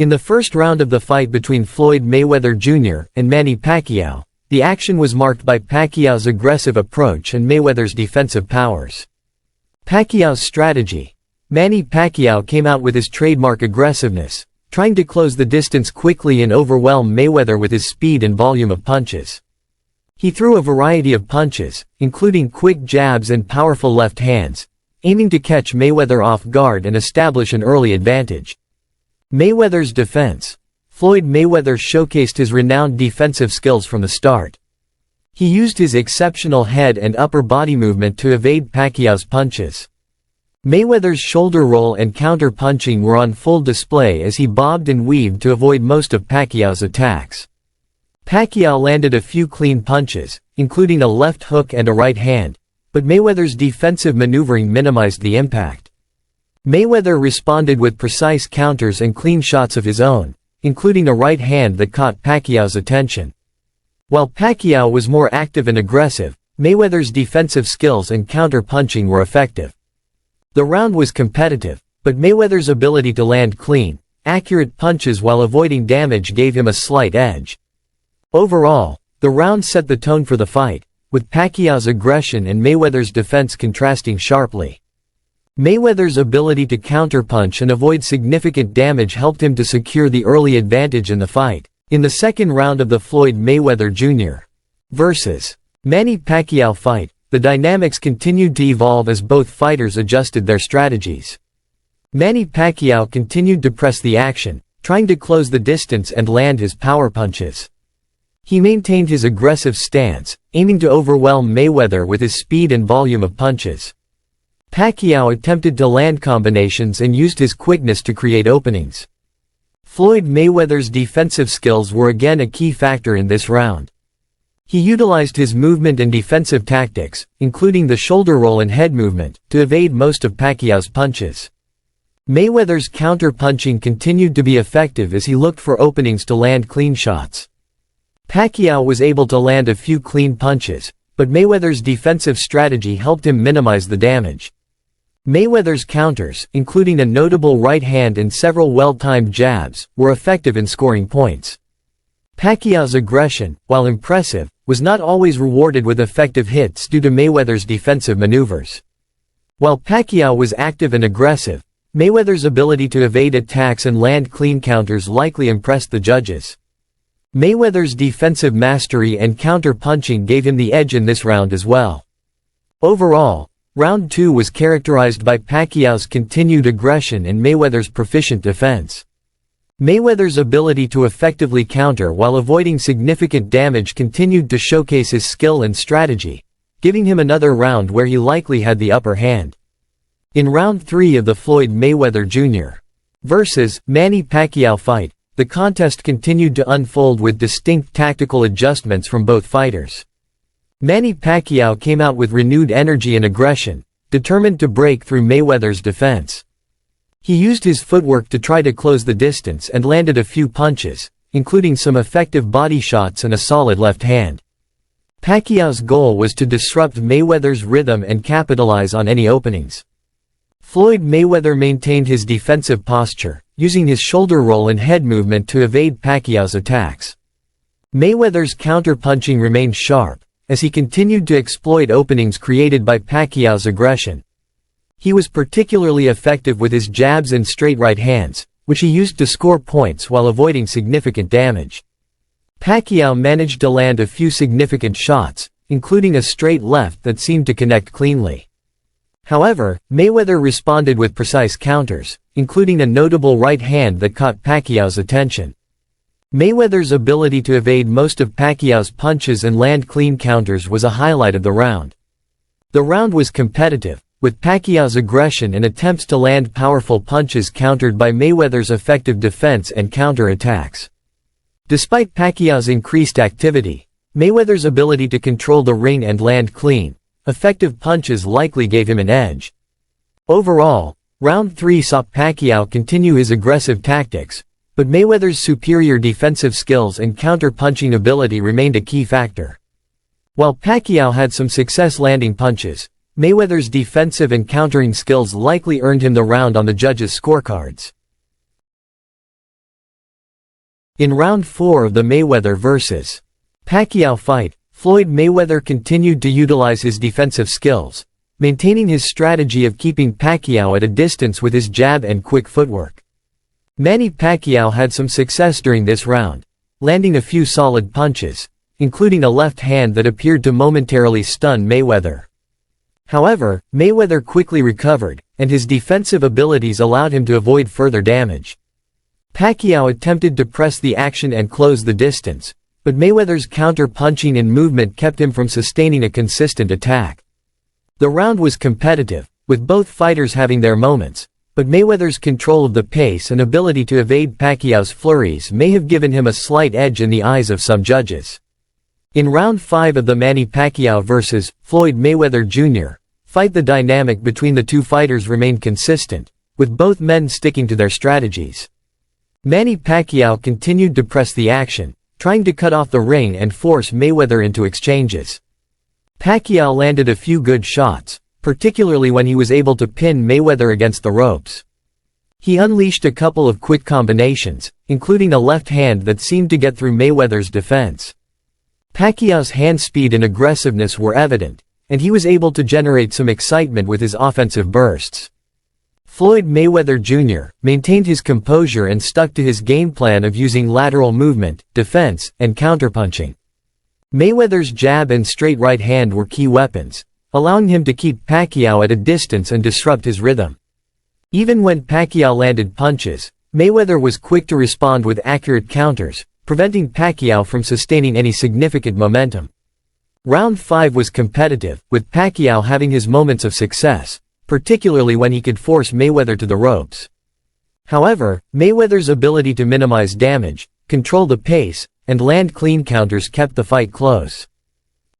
In the first round of the fight between Floyd Mayweather Jr. and Manny Pacquiao, the action was marked by Pacquiao's aggressive approach and Mayweather's defensive powers. Pacquiao's strategy. Manny Pacquiao came out with his trademark aggressiveness, trying to close the distance quickly and overwhelm Mayweather with his speed and volume of punches. He threw a variety of punches, including quick jabs and powerful left hands, aiming to catch Mayweather off guard and establish an early advantage. Mayweather's defense. Floyd Mayweather showcased his renowned defensive skills from the start. He used his exceptional head and upper body movement to evade Pacquiao's punches. Mayweather's shoulder roll and counter punching were on full display as he bobbed and weaved to avoid most of Pacquiao's attacks. Pacquiao landed a few clean punches, including a left hook and a right hand, but Mayweather's defensive maneuvering minimized the impact. Mayweather responded with precise counters and clean shots of his own, including a right hand that caught Pacquiao's attention. While Pacquiao was more active and aggressive, Mayweather's defensive skills and counter-punching were effective. The round was competitive, but Mayweather's ability to land clean, accurate punches while avoiding damage gave him a slight edge. Overall, the round set the tone for the fight, with Pacquiao's aggression and Mayweather's defense contrasting sharply. Mayweather's ability to counterpunch and avoid significant damage helped him to secure the early advantage in the fight. In the second round of the Floyd Mayweather Jr. vs. Manny Pacquiao fight, the dynamics continued to evolve as both fighters adjusted their strategies. Manny Pacquiao continued to press the action, trying to close the distance and land his power punches. He maintained his aggressive stance, aiming to overwhelm Mayweather with his speed and volume of punches. Pacquiao attempted to land combinations and used his quickness to create openings. Floyd Mayweather's defensive skills were again a key factor in this round. He utilized his movement and defensive tactics, including the shoulder roll and head movement, to evade most of Pacquiao's punches. Mayweather's counter-punching continued to be effective as he looked for openings to land clean shots. Pacquiao was able to land a few clean punches, but Mayweather's defensive strategy helped him minimize the damage. Mayweather's counters, including a notable right hand and several well-timed jabs, were effective in scoring points. Pacquiao's aggression, while impressive, was not always rewarded with effective hits due to Mayweather's defensive maneuvers. While Pacquiao was active and aggressive, Mayweather's ability to evade attacks and land clean counters likely impressed the judges. Mayweather's defensive mastery and counter-punching gave him the edge in this round as well. Overall, Round 2 was characterized by Pacquiao's continued aggression and Mayweather's proficient defense. Mayweather's ability to effectively counter while avoiding significant damage continued to showcase his skill and strategy, giving him another round where he likely had the upper hand. In Round 3 of the Floyd Mayweather Jr. vs. Manny Pacquiao fight, the contest continued to unfold with distinct tactical adjustments from both fighters. Manny Pacquiao came out with renewed energy and aggression, determined to break through Mayweather's defense. He used his footwork to try to close the distance and landed a few punches, including some effective body shots and a solid left hand. Pacquiao's goal was to disrupt Mayweather's rhythm and capitalize on any openings. Floyd Mayweather maintained his defensive posture, using his shoulder roll and head movement to evade Pacquiao's attacks. Mayweather's counter-punching remained sharp, as he continued to exploit openings created by Pacquiao's aggression. He was particularly effective with his jabs and straight right hands, which he used to score points while avoiding significant damage. Pacquiao managed to land a few significant shots, including a straight left that seemed to connect cleanly. However, Mayweather responded with precise counters, including a notable right hand that caught Pacquiao's attention. Mayweather's ability to evade most of Pacquiao's punches and land clean counters was a highlight of the round. The round was competitive, with Pacquiao's aggression and attempts to land powerful punches countered by Mayweather's effective defense and counter-attacks. Despite Pacquiao's increased activity, Mayweather's ability to control the ring and land clean, effective punches likely gave him an edge. Overall, Round 3 saw Pacquiao continue his aggressive tactics, but Mayweather's superior defensive skills and counter-punching ability remained a key factor. While Pacquiao had some success landing punches, Mayweather's defensive and countering skills likely earned him the round on the judges' scorecards. In round 4 of the Mayweather vs. Pacquiao fight, Floyd Mayweather continued to utilize his defensive skills, maintaining his strategy of keeping Pacquiao at a distance with his jab and quick footwork. Manny Pacquiao had some success during this round, landing a few solid punches, including a left hand that appeared to momentarily stun Mayweather. However, Mayweather quickly recovered, and his defensive abilities allowed him to avoid further damage. Pacquiao attempted to press the action and close the distance, but Mayweather's counter-punching and movement kept him from sustaining a consistent attack. The round was competitive, with both fighters having their moments, but Mayweather's control of the pace and ability to evade Pacquiao's flurries may have given him a slight edge in the eyes of some judges. In round 5 of the Manny Pacquiao vs. Floyd Mayweather Jr. fight, the dynamic between the two fighters remained consistent, with both men sticking to their strategies. Manny Pacquiao continued to press the action, trying to cut off the ring and force Mayweather into exchanges. Pacquiao landed a few good shots, particularly when he was able to pin Mayweather against the ropes. He unleashed a couple of quick combinations, including a left hand that seemed to get through Mayweather's defense. Pacquiao's hand speed and aggressiveness were evident, and he was able to generate some excitement with his offensive bursts. Floyd Mayweather Jr. maintained his composure and stuck to his game plan of using lateral movement, defense, and counterpunching. Mayweather's jab and straight right hand were key weapons, allowing him to keep Pacquiao at a distance and disrupt his rhythm. Even when Pacquiao landed punches, Mayweather was quick to respond with accurate counters, preventing Pacquiao from sustaining any significant momentum. Round 5 was competitive, with Pacquiao having his moments of success, particularly when he could force Mayweather to the ropes. However, Mayweather's ability to minimize damage, control the pace, and land clean counters kept the fight close.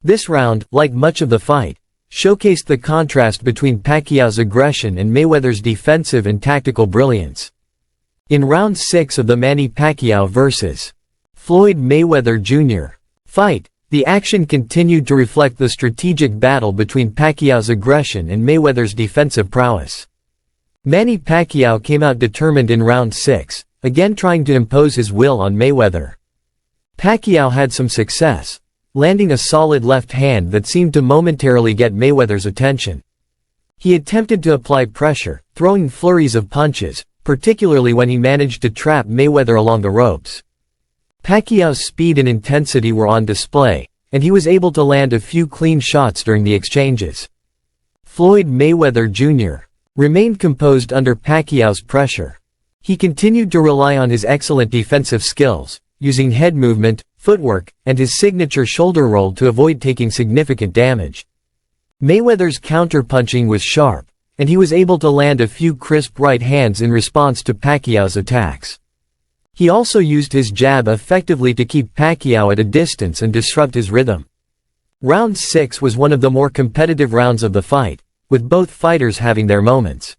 This round, like much of the fight, showcased the contrast between Pacquiao's aggression and Mayweather's defensive and tactical brilliance. In round 6 of the Manny Pacquiao vs. Floyd Mayweather Jr. fight, the action continued to reflect the strategic battle between Pacquiao's aggression and Mayweather's defensive prowess. Manny Pacquiao came out determined in round 6, again trying to impose his will on Mayweather. Pacquiao had some success, landing a solid left hand that seemed to momentarily get Mayweather's attention. He attempted to apply pressure, throwing flurries of punches, particularly when he managed to trap Mayweather along the ropes. Pacquiao's speed and intensity were on display, and he was able to land a few clean shots during the exchanges. Floyd Mayweather Jr. remained composed under Pacquiao's pressure. He continued to rely on his excellent defensive skills, using head movement, footwork, and his signature shoulder roll to avoid taking significant damage. Mayweather's counterpunching was sharp, and he was able to land a few crisp right hands in response to Pacquiao's attacks. He also used his jab effectively to keep Pacquiao at a distance and disrupt his rhythm. Round 6 was one of the more competitive rounds of the fight, with both fighters having their moments.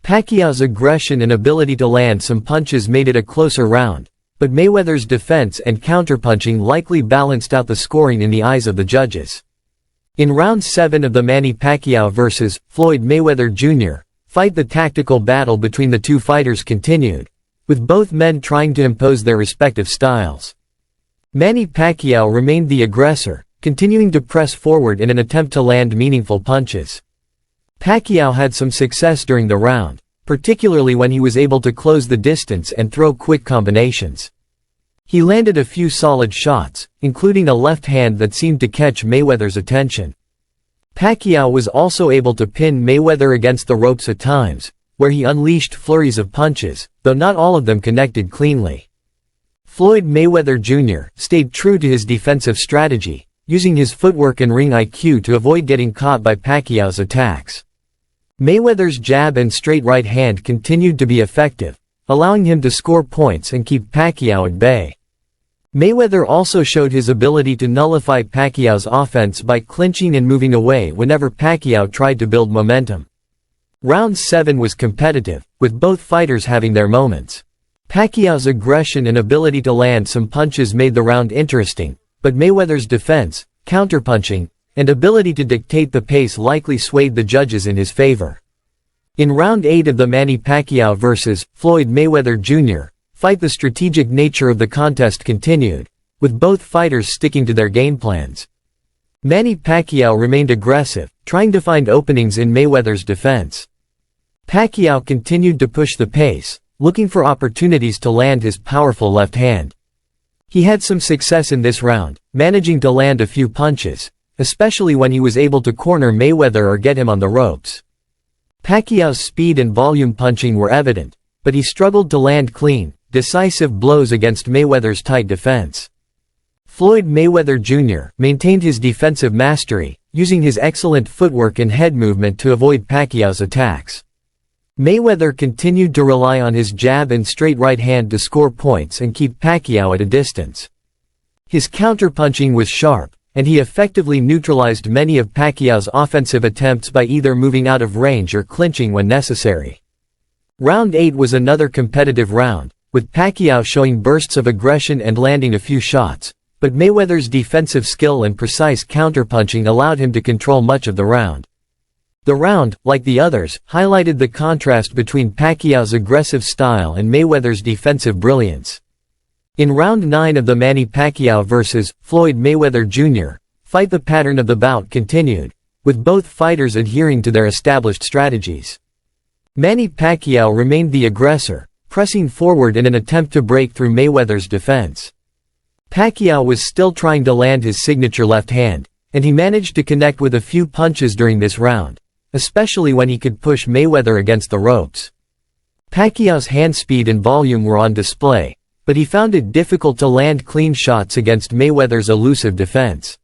Pacquiao's aggression and ability to land some punches made it a closer round, but Mayweather's defense and counterpunching likely balanced out the scoring in the eyes of the judges. In round 7 of the Manny Pacquiao vs. Floyd Mayweather Jr. fight, the tactical battle between the two fighters continued, with both men trying to impose their respective styles. Manny Pacquiao remained the aggressor, continuing to press forward in an attempt to land meaningful punches. Pacquiao had some success during the round, particularly when he was able to close the distance and throw quick combinations. He landed a few solid shots, including a left hand that seemed to catch Mayweather's attention. Pacquiao was also able to pin Mayweather against the ropes at times, where he unleashed flurries of punches, though not all of them connected cleanly. Floyd Mayweather Jr. stayed true to his defensive strategy, using his footwork and ring IQ to avoid getting caught by Pacquiao's attacks. Mayweather's jab and straight right hand continued to be effective, allowing him to score points and keep Pacquiao at bay. Mayweather also showed his ability to nullify Pacquiao's offense by clinching and moving away whenever Pacquiao tried to build momentum. Round 7 was competitive, with both fighters having their moments. Pacquiao's aggression and ability to land some punches made the round interesting, but Mayweather's defense, counterpunching, and ability to dictate the pace likely swayed the judges in his favor. In round 8 of the Manny Pacquiao vs. Floyd Mayweather Jr. The strategic nature of the contest continued, with both fighters sticking to their game plans. Manny Pacquiao remained aggressive, trying to find openings in Mayweather's defense. Pacquiao continued to push the pace, looking for opportunities to land his powerful left hand. He had some success in this round, managing to land a few punches, especially when he was able to corner Mayweather or get him on the ropes. Pacquiao's speed and volume punching were evident, but he struggled to land clean, decisive blows against Mayweather's tight defense. Floyd Mayweather Jr. maintained his defensive mastery, using his excellent footwork and head movement to avoid Pacquiao's attacks. Mayweather continued to rely on his jab and straight right hand to score points and keep Pacquiao at a distance. His counterpunching was sharp, and he effectively neutralized many of Pacquiao's offensive attempts by either moving out of range or clinching when necessary. Round 8 was another competitive round, with Pacquiao showing bursts of aggression and landing a few shots, but Mayweather's defensive skill and precise counterpunching allowed him to control much of the round. The round, like the others, highlighted the contrast between Pacquiao's aggressive style and Mayweather's defensive brilliance. In round 9 of the Manny Pacquiao vs. Floyd Mayweather Jr. fight, the pattern of the bout continued, with both fighters adhering to their established strategies. Manny Pacquiao remained the aggressor, pressing forward in an attempt to break through Mayweather's defense. Pacquiao was still trying to land his signature left hand, and he managed to connect with a few punches during this round, especially when he could push Mayweather against the ropes. Pacquiao's hand speed and volume were on display, but he found it difficult to land clean shots against Mayweather's elusive defense.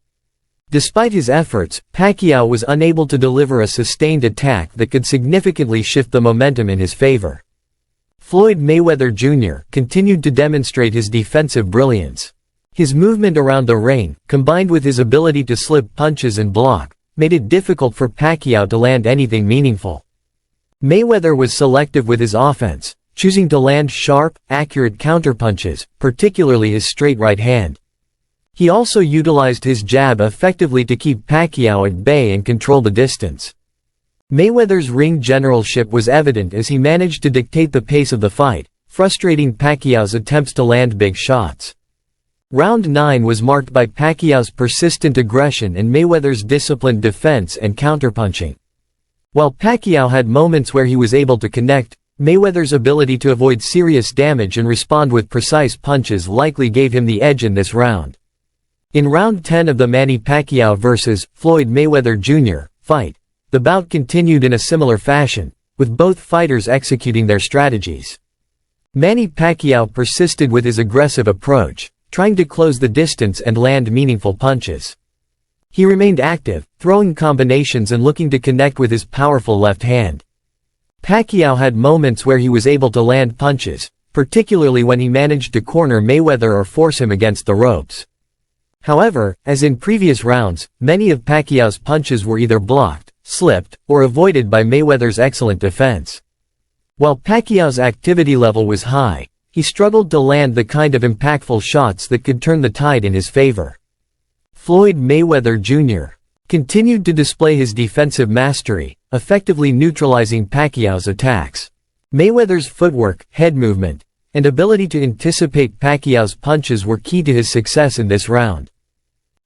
Despite his efforts, Pacquiao was unable to deliver a sustained attack that could significantly shift the momentum in his favor. Floyd Mayweather Jr. continued to demonstrate his defensive brilliance. His movement around the ring, combined with his ability to slip punches and block, made it difficult for Pacquiao to land anything meaningful. Mayweather was selective with his offense, choosing to land sharp, accurate counterpunches, particularly his straight right hand. He also utilized his jab effectively to keep Pacquiao at bay and control the distance. Mayweather's ring generalship was evident as he managed to dictate the pace of the fight, frustrating Pacquiao's attempts to land big shots. Round 9 was marked by Pacquiao's persistent aggression and Mayweather's disciplined defense and counterpunching. While Pacquiao had moments where he was able to connect, Mayweather's ability to avoid serious damage and respond with precise punches likely gave him the edge in this round. In round 10 of the Manny Pacquiao vs. Floyd Mayweather Jr. fight, the bout continued in a similar fashion, with both fighters executing their strategies. Manny Pacquiao persisted with his aggressive approach, trying to close the distance and land meaningful punches. He remained active, throwing combinations and looking to connect with his powerful left hand. Pacquiao had moments where he was able to land punches, particularly when he managed to corner Mayweather or force him against the ropes. However, as in previous rounds, many of Pacquiao's punches were either blocked, slipped, or avoided by Mayweather's excellent defense. While Pacquiao's activity level was high, he struggled to land the kind of impactful shots that could turn the tide in his favor. Floyd Mayweather Jr. continued to display his defensive mastery, effectively neutralizing Pacquiao's attacks. Mayweather's footwork, head movement, and ability to anticipate Pacquiao's punches were key to his success in this round.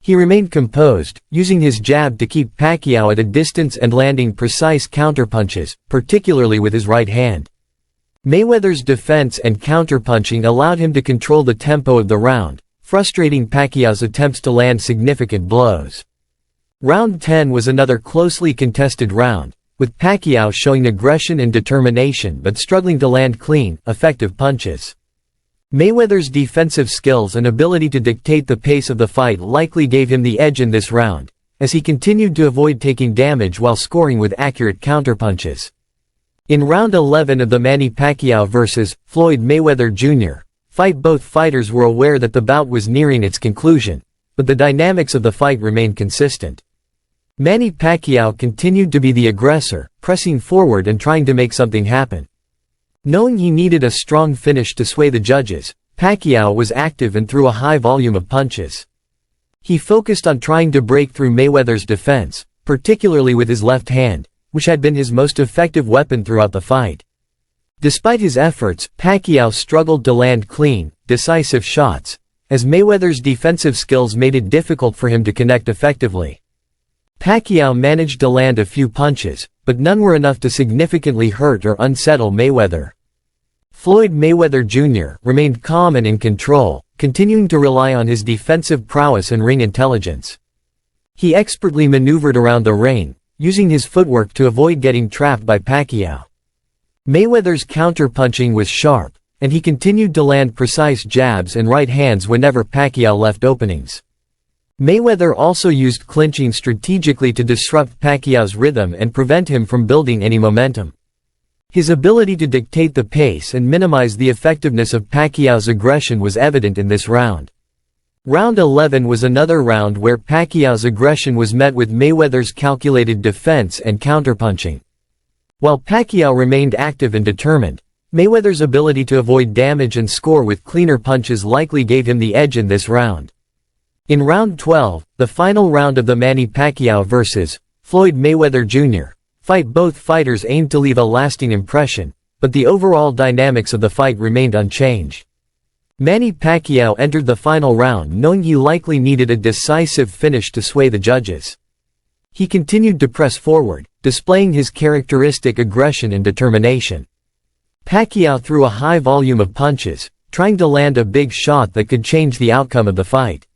He remained composed, using his jab to keep Pacquiao at a distance and landing precise counterpunches, particularly with his right hand. Mayweather's defense and counterpunching allowed him to control the tempo of the round, frustrating Pacquiao's attempts to land significant blows. Round 10 was another closely contested round, with Pacquiao showing aggression and determination but struggling to land clean, effective punches. Mayweather's defensive skills and ability to dictate the pace of the fight likely gave him the edge in this round, as he continued to avoid taking damage while scoring with accurate counterpunches. In round 11 of the Manny Pacquiao vs. Floyd Mayweather Jr. fight, both fighters were aware that the bout was nearing its conclusion, but the dynamics of the fight remained consistent. Manny Pacquiao continued to be the aggressor, pressing forward and trying to make something happen. Knowing he needed a strong finish to sway the judges, Pacquiao was active and threw a high volume of punches. He focused on trying to break through Mayweather's defense, particularly with his left hand, which had been his most effective weapon throughout the fight. Despite his efforts, Pacquiao struggled to land clean, decisive shots, as Mayweather's defensive skills made it difficult for him to connect effectively. Pacquiao managed to land a few punches, but none were enough to significantly hurt or unsettle Mayweather. Floyd Mayweather Jr. remained calm and in control, continuing to rely on his defensive prowess and ring intelligence. He expertly maneuvered around the ring, using his footwork to avoid getting trapped by Pacquiao. Mayweather's counter-punching was sharp, and he continued to land precise jabs and right hands whenever Pacquiao left openings. Mayweather also used clinching strategically to disrupt Pacquiao's rhythm and prevent him from building any momentum. His ability to dictate the pace and minimize the effectiveness of Pacquiao's aggression was evident in this round. Round 11 was another round where Pacquiao's aggression was met with Mayweather's calculated defense and counterpunching. While Pacquiao remained active and determined, Mayweather's ability to avoid damage and score with cleaner punches likely gave him the edge in this round. In round 12, the final round of the Manny Pacquiao vs. Floyd Mayweather Jr. fight, both fighters aimed to leave a lasting impression, but the overall dynamics of the fight remained unchanged. Manny Pacquiao entered the final round knowing he likely needed a decisive finish to sway the judges. He continued to press forward, displaying his characteristic aggression and determination. Pacquiao threw a high volume of punches, trying to land a big shot that could change the outcome of the fight.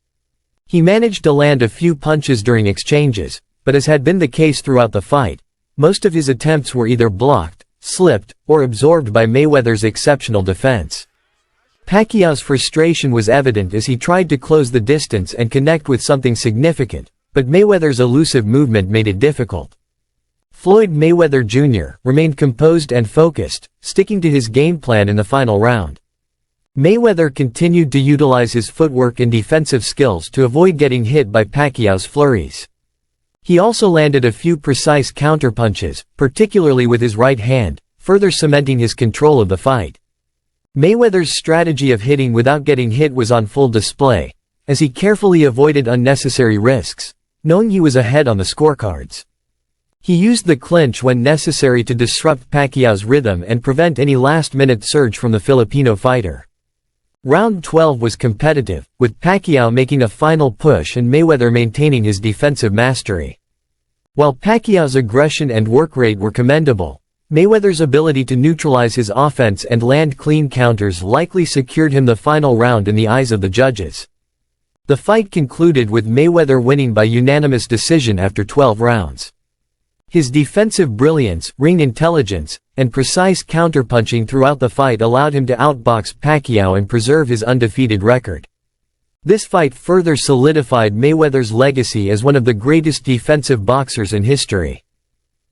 He managed to land a few punches during exchanges, but as had been the case throughout the fight, most of his attempts were either blocked, slipped, or absorbed by Mayweather's exceptional defense. Pacquiao's frustration was evident as he tried to close the distance and connect with something significant, but Mayweather's elusive movement made it difficult. Floyd Mayweather Jr. remained composed and focused, sticking to his game plan in the final round. Mayweather continued to utilize his footwork and defensive skills to avoid getting hit by Pacquiao's flurries. He also landed a few precise counterpunches, particularly with his right hand, further cementing his control of the fight. Mayweather's strategy of hitting without getting hit was on full display, as he carefully avoided unnecessary risks, knowing he was ahead on the scorecards. He used the clinch when necessary to disrupt Pacquiao's rhythm and prevent any last-minute surge from the Filipino fighter. Round 12 was competitive, with Pacquiao making a final push and Mayweather maintaining his defensive mastery. While Pacquiao's aggression and work rate were commendable, Mayweather's ability to neutralize his offense and land clean counters likely secured him the final round in the eyes of the judges. The fight concluded with Mayweather winning by unanimous decision after 12 rounds. His defensive brilliance, ring intelligence, and precise counterpunching throughout the fight allowed him to outbox Pacquiao and preserve his undefeated record. This fight further solidified Mayweather's legacy as one of the greatest defensive boxers in history.